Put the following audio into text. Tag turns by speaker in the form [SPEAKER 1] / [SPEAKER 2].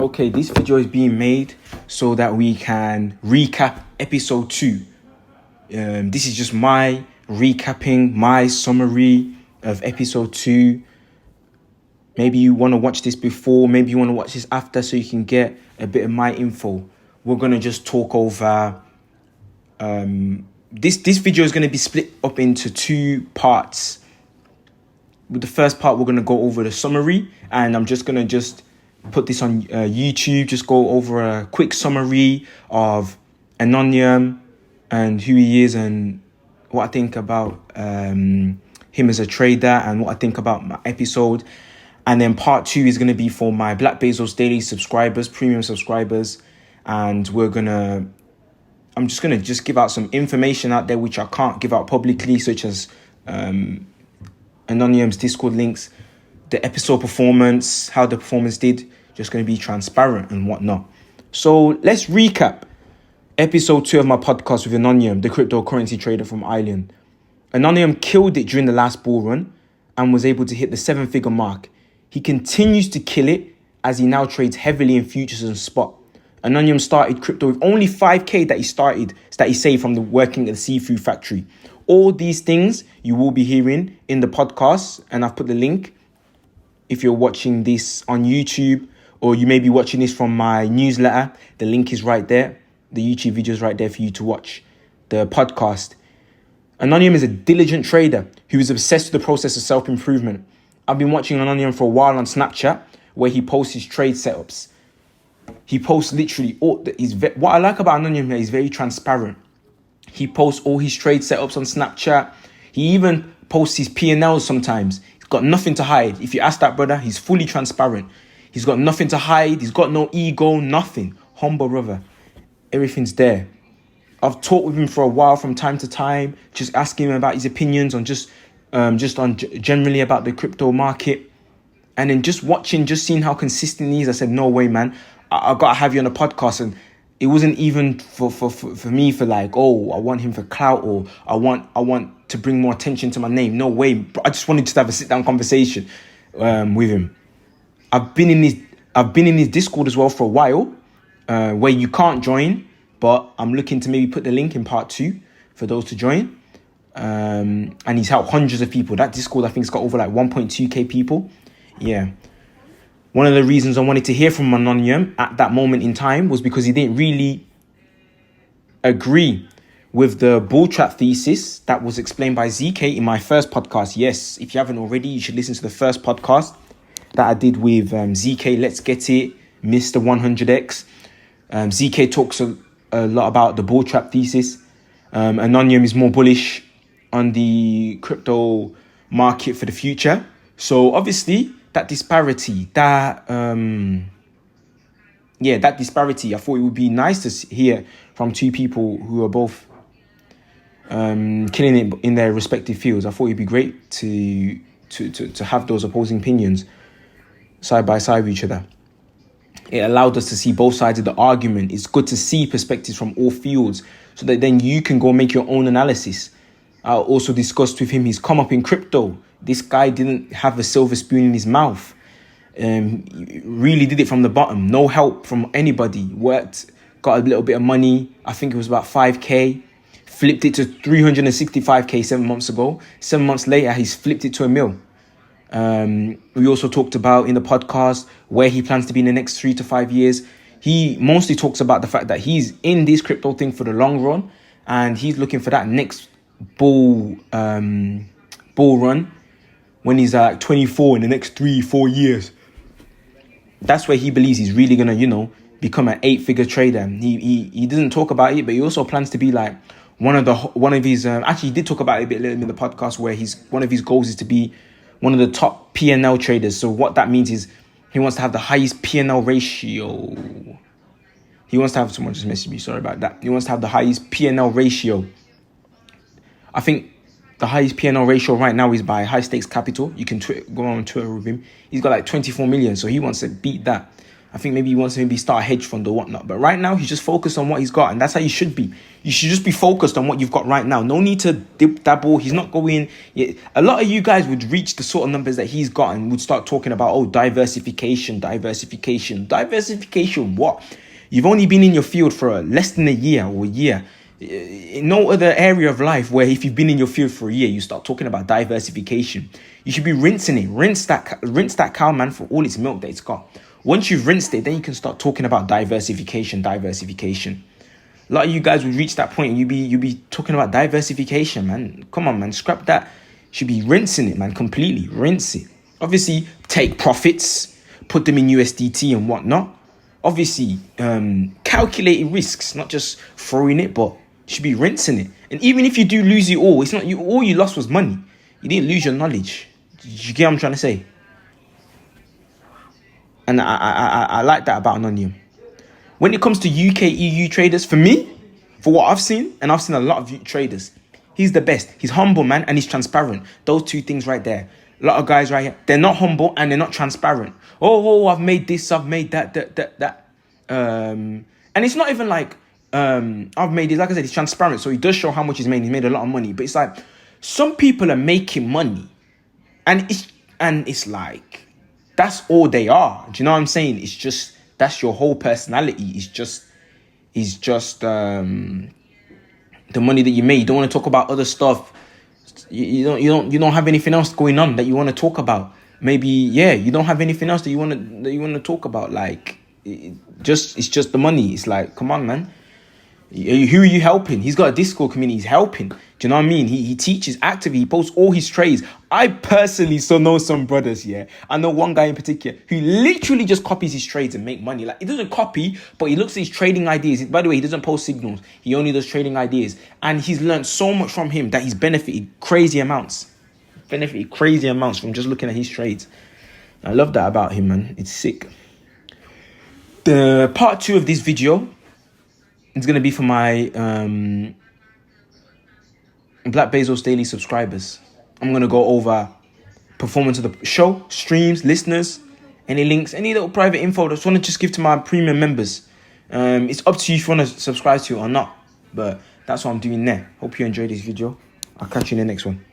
[SPEAKER 1] Okay, this video is being made so that we can recap episode 2. This is just my recapping, my summary of episode 2. Maybe you want to watch this before, maybe you want to watch this after so you can get a bit of my info. We're going to just talk over... This video is going to be split up into 2 parts. With the first part, we're going to go over the summary, and I'm just going to put this on YouTube, just go over a quick summary of Anonyum and who he is and what I think about him as a trader and what I think about my episode. And then part 2 is going to be for my Black Bezos Daily subscribers, premium subscribers. And I'm just going to give out some information out there which I can't give out publicly, such as Anonym's Discord links, the episode performance, how the performance did, just going to be transparent and whatnot. So let's recap episode 2 of my podcast with Anonym, the cryptocurrency trader from Ireland. Anonym killed it during the last bull run and was able to hit the 7-figure mark. He continues to kill it as he now trades heavily in futures and spot. Anonym started crypto with only 5k that he saved from the working at the seafood factory. All these things you will be hearing in the podcast, and I've put the link. If you're watching this on YouTube, or you may be watching this from my newsletter, the link is right there. The YouTube video is right there for you to watch the podcast. Anonym is a diligent trader who is obsessed with the process of self-improvement. I've been watching Anonym for a while on Snapchat, where he posts his trade setups. He posts literally what I like about Anonym is he's very transparent. He posts all his trade setups on Snapchat. He even posts his P&Ls sometimes. He's got nothing to hide. If you ask that brother, he's fully transparent. He's got nothing to hide. He's got no ego, nothing. Humble brother. Everything's there. I've talked with him for a while from time to time, just asking him about his opinions on generally about the crypto market. And then just seeing how consistent he is, I said, no way, man. I got to have you on a podcast. And it wasn't even for me for like, oh, I want him for clout, or I want to bring more attention to my name. No way. I just wanted to have a sit-down conversation with him. I've been in his Discord as well for a while, where you can't join, but I'm looking to maybe put the link in part 2 for those to join. And he's helped hundreds of people. That Discord, I think, has got over like 1.2k people. Yeah. One of the reasons I wanted to hear from Anonym at that moment in time was because he didn't really agree with the bull trap thesis that was explained by ZK in my first podcast. Yes, if you haven't already, you should listen to the first podcast that I did with ZK. Let's get it, Mr. 100X. ZK talks a lot about the bull trap thesis. Anonym is more bullish on the crypto market for the future. So obviously, that disparity, I thought it would be nice to hear from 2 people who are both killing it in their respective fields. I thought it'd be great to have those opposing opinions side by side with each other. It allowed us to see both sides of the argument. It's good to see perspectives from all fields so that then you can go make your own analysis. I also discussed with him his come up in crypto. This guy didn't have a silver spoon in his mouth. He really did it from the bottom. No help from anybody. Worked, got a little bit of money. I think it was about 5k. Flipped it to 365k 7 months ago. 7 months later, he's flipped it to $1 million. We also talked about in the podcast where he plans to be in the next 3 to 5 years. He mostly talks about the fact that he's in this crypto thing for the long run, and he's looking for that next bull run when he's like 24 in the next 3-4 years. That's where he believes he's really gonna, become an 8-figure trader. He doesn't talk about it, but he also plans to be like one of his. Actually, he did talk about it a bit later in the podcast, where one of his goals is to be one of the top P&L traders. So what that means is he wants to have the highest P&L ratio. Someone just messaged me. Sorry about that. He wants to have the highest P&L ratio. I think the highest P&L ratio right now is by High Stakes Capital. You can go on Twitter with him. He's got like 24 million, so he wants to beat that. I think maybe he wants to maybe start a hedge fund or whatnot. But right now, he's just focused on what he's got. And that's how you should be. You should just be focused on what you've got right now. No need to dabble. He's not going... Yeah, a lot of you guys would reach the sort of numbers that he's got and would start talking about, oh, diversification. Diversification what? You've only been in your field for less than a year or a year. In no other area of life where if you've been in your field for a year, you start talking about diversification. You should be rinsing it. Rinse that cow, man, for all its milk that it's got. Once you've rinsed it, then you can start talking about diversification. A lot of you guys would reach that point and you'd be talking about diversification, man. Come on, man, scrap that. You should be rinsing it, man, completely. Rinse it. Obviously, take profits, put them in USDT and whatnot. Obviously, calculating risks, not just throwing it, but you should be rinsing it. And even if you do lose it all, it's not you. All you lost was money. You didn't lose your knowledge. You get what I'm trying to say? And I like that about Anonymous. When it comes to UK, EU traders, for me, for what I've seen, and I've seen a lot of traders, he's the best. He's humble, man, and he's transparent. Those two things right there. A lot of guys right here, they're not humble and they're not transparent. Oh, I've made this, I've made that. And it's not even like, I've made it, like I said, he's transparent. So he does show how much he's made. He's made a lot of money. But it's like, some people are making money. And it's like, that's all they are. Do you know what I'm saying? It's just, that's your whole personality. It's just the money that you made. You don't want to talk about other stuff. You don't have anything else going on that you want to talk about. Maybe, yeah, you don't have anything else that you want to talk about. Like, it's just the money. It's like, come on, man. Who are you helping? He's got a Discord community. He's helping. Do you know what I mean? He teaches actively. He posts all his trades. I personally know some brothers, yeah. I know one guy in particular who literally just copies his trades and make money. Like, he doesn't copy, but he looks at his trading ideas. By the way, he doesn't post signals. He only does trading ideas. And he's learned so much from him that he's benefited crazy amounts. From just looking at his trades. I love that about him, man. It's sick. The part 2 of this video is going to be for my Black Bezos Daily subscribers. I'm going to go over performance of the show, streams, listeners, any links, any little private info that I want to just give to my premium members. It's up to you if you want to subscribe to it or not. But that's what I'm doing there. Hope you enjoyed this video. I'll catch you in the next one.